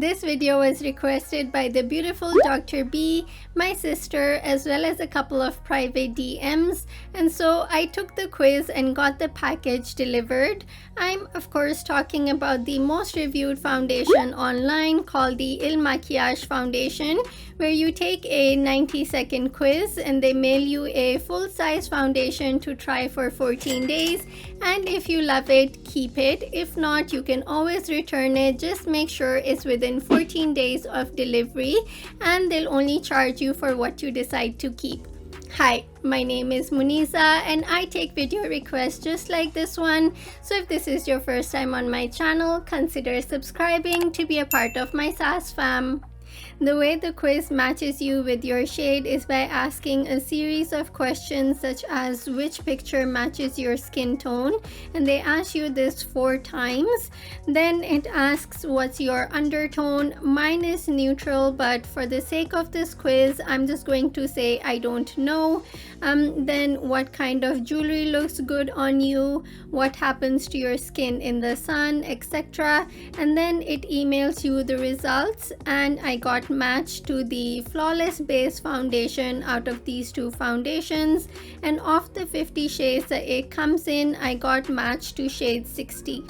This video was requested by the beautiful Dr. B, my sister, as well as a couple of private DMs, and so I took the quiz and got the package delivered. I'm of course talking about the most reviewed foundation online called the Makiage foundation, where you take a 90-second quiz and they mail you a full-size foundation to try for 14 days, and if you love it, keep it. If not, you can always return it. Just make sure it's within 14 days of delivery, and they'll only charge you for what you decide to keep. Hi, my name is Munisa and I take video requests just like this one. So if this is your first time on my channel, consider subscribing to be a part of my SAS fam. The way the quiz matches you with your shade is by asking a series of questions such as which picture matches your skin tone, and they ask you this 4 times. Then it asks what's your undertone. Mine is neutral, but for the sake of this quiz I'm just going to say I don't know. Then what kind of jewelry looks good on you, what happens to your skin in the sun, etc. And then it emails you the results, and I got matched to the Flawless Base foundation out of these 2 foundations, and of the 50 shades that it comes in, I got matched to shade 60.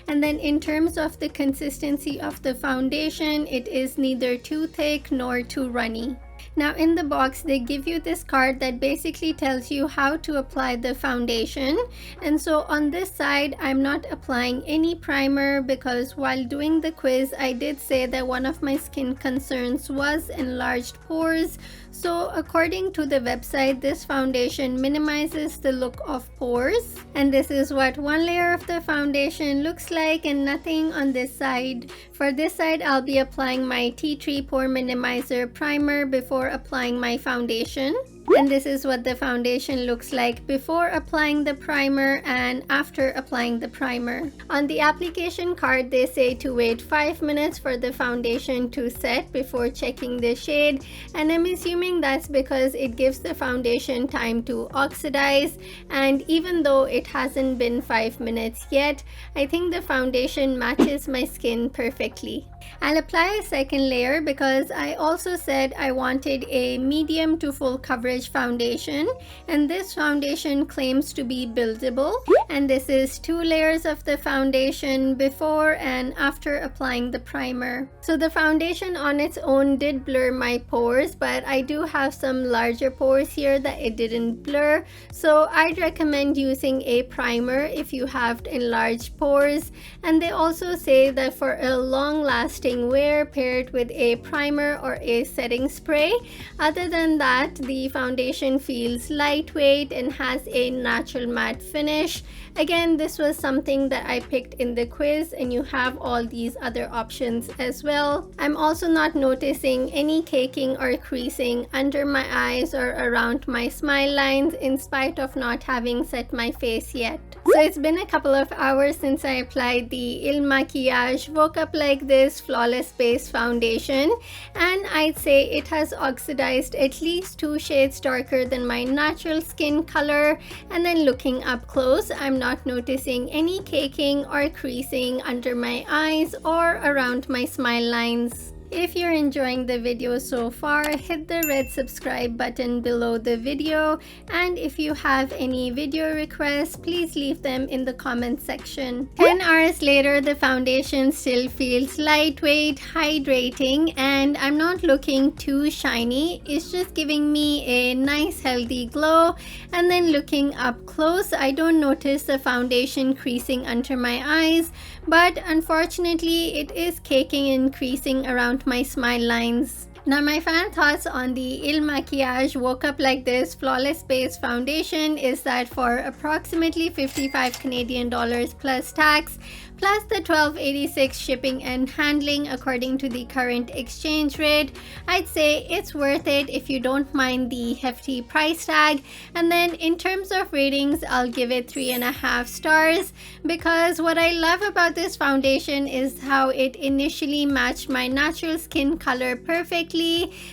And then in terms of the consistency of the foundation, it is neither too thick nor too runny. Now in the box they give you this card that basically tells you how to apply the foundation, and so on this side I'm not applying any primer because while doing the quiz I did say that one of my skin concerns was enlarged pores. So according to the website, this foundation minimizes the look of pores, and this is what one layer of the foundation looks like, and nothing on this side. For this side I'll be applying my Tea Tree Pore Minimizer primer before applying my foundation. And this is what the foundation looks like before applying the primer and after applying the primer. On the application card they say to wait 5 minutes for the foundation to set before checking the shade, and I'm assuming that's because it gives the foundation time to oxidize, and even though it hasn't been 5 minutes yet, I think the foundation matches my skin perfectly. I'll apply a second layer because I also said I wanted a medium to full coverage foundation, and this foundation claims to be buildable, and this is 2 layers of the foundation before and after applying the primer. So the foundation on its own did blur my pores, but I do have some larger pores here that it didn't blur, so I'd recommend using a primer if you have enlarged pores. And they also say that for a long-lasting wear, pair it with a primer or a setting spray. Other than that, the foundation feels lightweight and has a natural matte finish. Again, this was something that I picked in the quiz, and you have all these other options as well. I'm also not noticing any caking or creasing under my eyes or around my smile lines in spite of not having set my face yet. So it's been a couple of hours since I applied the Makiage Woke Up Like This Flawless Base foundation, and I'd say it has oxidized at least 2 shades darker than my natural skin color. And then looking up close, I'm not noticing any caking or creasing under my eyes or around my smile lines. If you're enjoying the video so far, hit the red subscribe button below the video, and if you have any video requests, please leave them in the comment section. 10 hours later, the foundation still feels lightweight, hydrating, and I'm not looking too shiny. It's just giving me a nice healthy glow. And then looking up close, I don't notice the foundation creasing under my eyes, but unfortunately it is caking and creasing around my smile lines. Now my fan thoughts on the Makiage Woke Up Like This Flawless Base foundation is that for approximately 55 Canadian dollars plus tax, plus the $12.86 shipping and handling according to the current exchange rate, I'd say it's worth it if you don't mind the hefty price tag. And then in terms of ratings, I'll give it 3.5 stars because what I love about this foundation is how it initially matched my natural skin color perfectly,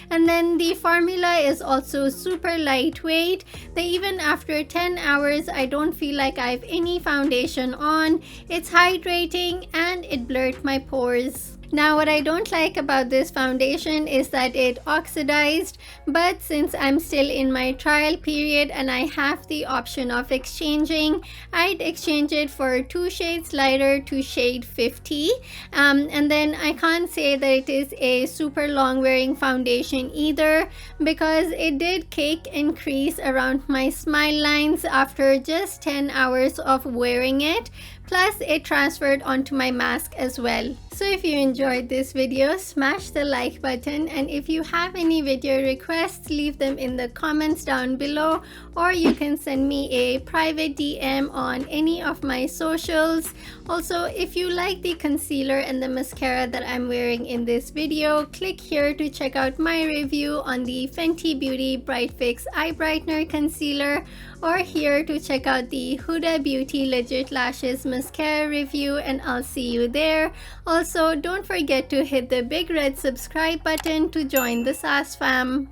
and then the formula is also super lightweight that even after 10 hours I don't feel like I have any foundation on. It's hydrating and it blurred my pores. Now, what I don't like about this foundation is that it oxidized, but since I'm still in my trial period and I have the option of exchanging, I'd exchange it for 2 shades lighter to shade 50. And then I can't say that it is a super long wearing foundation either, because it did cake and crease around my smile lines after just 10 hours of wearing it. Plus, it transferred onto my mask as well. So if you enjoyed this video, smash the like button, and if you have any video requests, leave them in the comments down below, or you can send me a private DM on any of my socials. Also, if you like the concealer and the mascara that I'm wearing in this video, click here to check out my review on the Fenty Beauty Bright Fix Eye Brightener Concealer, or here to check out the Huda Beauty Legit Lashes Mascara review, and I'll see you there. Also, don't forget to hit the big red subscribe button to join the SAS fam.